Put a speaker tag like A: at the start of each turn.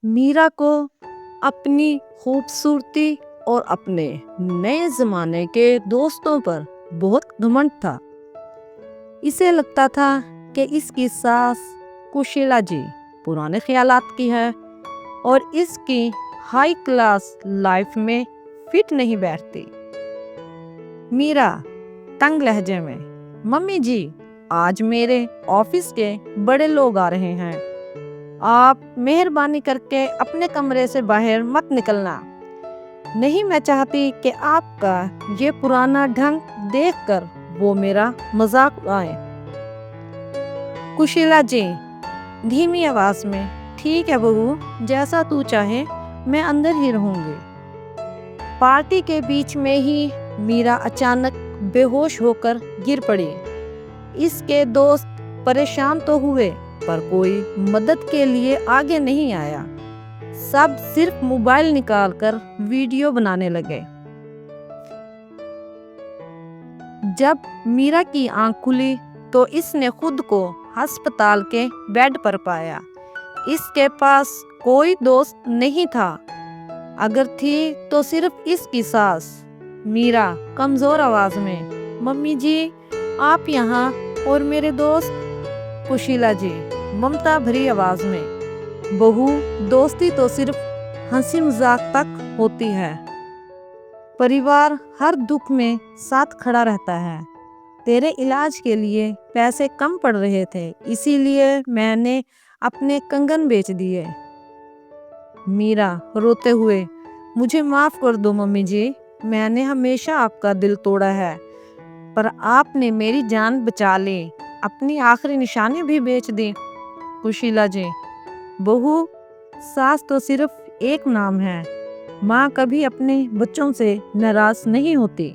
A: मीरा को अपनी खूबसूरती और अपने नए जमाने के दोस्तों पर बहुत घमंड था। इसे लगता था कि इसकी सास कुशीला जी पुराने ख्यालात की है और इसकी हाई क्लास लाइफ में फिट नहीं बैठती। मीरा तंग लहजे में, मम्मी जी, आज मेरे ऑफिस के बड़े लोग आ रहे हैं, आप मेहरबानी करके अपने कमरे से बाहर मत निकलना। नहीं, मैं चाहती कि आपका ये पुराना ढंग देखकर वो मेरा मजाक उड़ाए। कुशीला जी धीमी आवाज में, ठीक है बहू, जैसा तू चाहे, मैं अंदर ही रहूंगी। पार्टी के बीच में ही मीरा अचानक बेहोश होकर गिर पड़ी। इसके दोस्त परेशान तो हुए पर कोई मदद के लिए आगे नहीं आया। सब सिर्फ मोबाइल निकालकर वीडियो बनाने लगे। जब मीरा की आंख खुली तो इसने खुद को अस्पताल के बेड पर पाया। इसके पास कोई दोस्त नहीं था, अगर थी तो सिर्फ इसकी सास। मीरा कमजोर आवाज में, मम्मी जी, आप यहाँ और मेरे दोस्त। कुशीला जी ममता भरी आवाज में, बहू, दोस्ती तो सिर्फ हंसी मजाक तक होती है। परिवार हर दुख में साथ खड़ा रहता है। तेरे इलाज के लिए पैसे कम पड़ रहे थे, इसीलिए मैंने अपने कंगन बेच दिए। मीरा रोते हुए, मुझे माफ कर दो मम्मी जी, मैंने हमेशा आपका दिल तोड़ा है, पर आपने मेरी जान बचा ली, अपनी आखिरी निशानी भी बेच दी। कुशीला जी, बहू, सास तो सिर्फ एक नाम है, माँ कभी अपने बच्चों से नाराज नहीं होती।